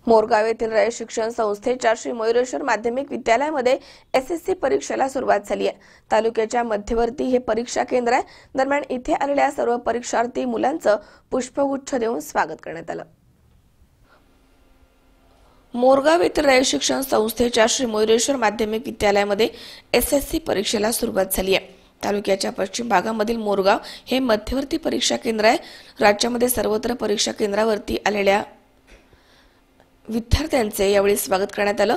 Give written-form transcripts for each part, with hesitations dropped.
मोरगाव येथील रयत शिक्षण संस्थेच्या श्री मयुरेश्वर माध्यमिक विद्यालयामध्ये एसएससी परीक्षेला सुरुवात झाली आहे। तालुक्याच्या मध्यवर्ती हे परीक्षा केंद्र आहे। दरम्यान इथे आलेल्या सर्व परीक्षार्थी मुलांचं पुष्पगुच्छ देऊन स्वागत करण्यात आलं। मोरगाव येथील रयत शिक्षण संस्थेच्या श्री मयुरेश्वर माध्यमिक विद्यालयामध्ये एसएससी परीक्षेला सुरुवात झाली आहे। तालुक्याच्या पश्चिम भागामधील मोरगाव हे मध्यवर्ती परीक्षा केंद्र आहे। राज्यामध्ये सर्वत्र परीक्षा केंद्रावरती आलेल्या विद्यार्थ्यांचे यावेळी स्वागत करण्यात आलं।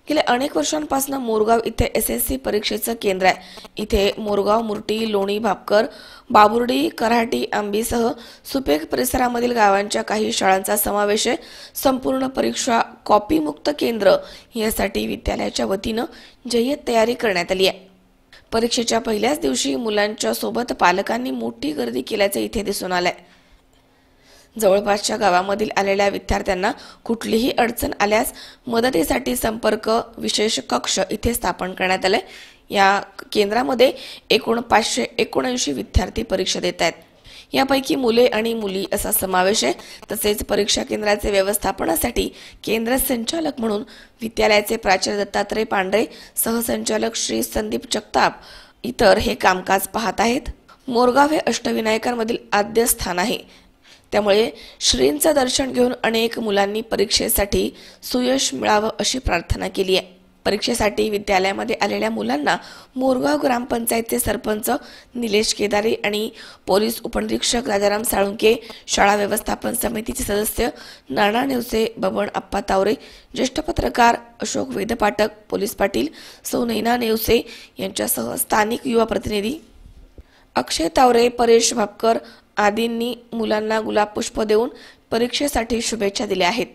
गेल्या अनेक वर्षांपासून मोरगाव इथे एसएससी परीक्षेचं केंद्र आहे। इथे मोरगाव, मुर्टी, लोणी, भापकर, बाबुर्डी, कराटी, आंबीसह सुपेख परिसरामधील गावांच्या काही शाळांचा समावेश आहे। संपूर्ण परीक्षा कॉपी मुक्त केंद्र यासाठी विद्यालयाच्या वतीनं जय्यत तयारी करण्यात आली आहे। परीक्षेच्या पहिल्याच दिवशी मुलांच्या सोबत पालकांनी मोठी गर्दी केल्याचे इथे दिसून आलंय। जवळपासच्या गावामधील आलेल्या विद्यार्थ्यांना कुठलीही अडचण आल्यास मदतीसाठी संपर्क विशेष कक्ष इथे स्थापन करण्यात आले। या केंद्रामध्ये एकूण 579 विद्यार्थी परीक्षा देत आहेत। यापैकी मुले आणि मुली असा समावेश आहे। तसेच परीक्षा केंद्राचे व्यवस्थापनासाठी केंद्र संचालक म्हणून विद्यालयाचे प्राचार्य दत्तात्रय पांढरे, सहसंचालक श्री संदीप जगताप इतर हे कामकाज पाहत आहेत। मोरगाव हे अष्टविनायकांमधील आद्य स्थान आहे। त्यामुळे श्रींचं दर्शन घेऊन अनेक मुलांनी परीक्षेसाठी सुयश मिळावं अशी प्रार्थना केली आहे। परीक्षेसाठी विद्यालयामध्ये आलेल्या मुलांना मोरगाव ग्रामपंचायतचे सरपंच निलेश केदारे आणि पोलीस उपनिरीक्षक राजाराम साळुंके, शाळा व्यवस्थापन समितीचे सदस्य नाना नेवसे, बबन आप्पा तावरे, ज्येष्ठ पत्रकार अशोक वेदपाठक, पोलीस पाटील सौ नैना नेवसे यांच्यासह स्थानिक युवा प्रतिनिधी अक्षय तावरे, परेश भापकर आदींनी मुलांना गुलाब पुष्प देऊन परीक्षेसाठी शुभेच्छा दिल्या आहेत।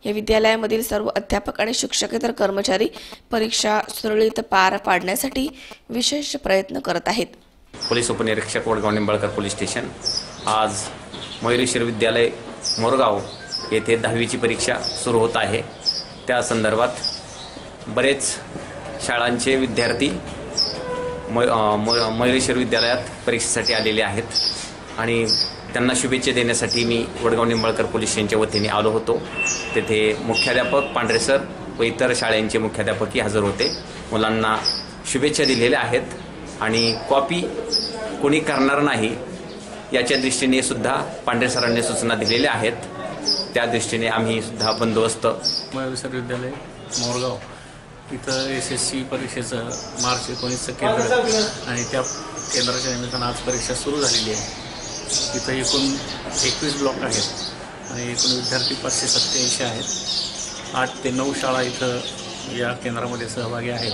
या विद्यालयामधील सर्व अध्यापक आणि शिक्षकेतर कर्मचारी परीक्षा सुरळीत पार पाडण्यासाठी विशेष प्रयत्न करत आहेत। पोलीस उपनिरीक्षक वडगाव निंबाळकर पोलीस स्टेशन आज मयुरेश्वर विद्यालय मोरगाव येथे 10वीची परीक्षा सुरू होत आहे। त्या संदर्भात बरेच शाळांचे विद्यार्थी मयुरेश्वर विद्यालयात परीक्षेसाठी आलेले आहेत आणि त्यांना शुभेच्छा देण्यासाठी मी वडगाव निंबाळकर पोलीस स्टेशनच्या वतीने आलो होतो। तेथे मुख्याध्यापक पांढरे सर व इतर शाळांचे मुख्याध्यापकही हजर होते। मुलांना शुभेच्छा दिलेल्या आहेत आणि कॉपी कोणी करणार नाही याच्या दृष्टीने सुद्धा पांढरे सरांनी सूचना दिलेल्या आहेत। त्या दृष्टीने आम्ही सुद्धा बंदोबस्त मयुरेश्वर विद्यालय मोरगाव इथं एसएससी परीक्षेचं मार्च 19चं केंद्र आणि त्या केंद्राच्या निमित्तानं आज परीक्षा सुरू झालेली आहे। इथं एकूण 21 ब्लॉक आहेत आणि एकूण विद्यार्थी 587 आहेत। 8 ते 9 शाळा इथं या केंद्रामध्ये सहभागी आहेत।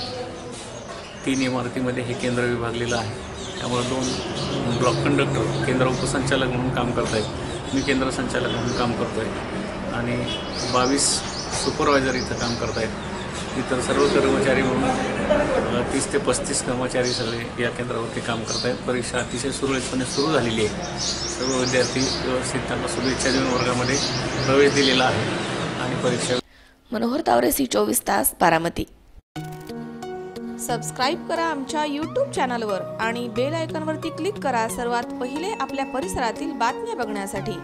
3 इमारतीमध्ये हे केंद्र विभागलेलं आहे। त्यामुळे 2 ब्लॉक कंडक्टर केंद्र उपसंचालक म्हणून काम करत आहेत। मी केंद्र संचालक म्हणून काम करतो आहे आणि 22 सुपरवायझर इथं काम करत आहेत। इतर सर्व कर्मचारी म्हणून 30 ते 35 कर्मचारी सगळे या केंद्रावरती काम करत आहेत। परीक्षा अतिशय सुरळीतपणे सुरू झालेली आहे। सर्व विद्यार्थी व्यवस्थित त्यांना शुभेच्छा देऊन वर्गामध्ये प्रवेश दिलेला आहे आणि परीक्षा मनोहर तावरे C24 तास बारामती। सबस्क्राइब करा आमच्या YouTube चॅनलवर आणि बेल आयकॉनवरती क्लिक करा सर्वात पहिले आपल्या परिसरातील बातम्या बघण्यासाठी।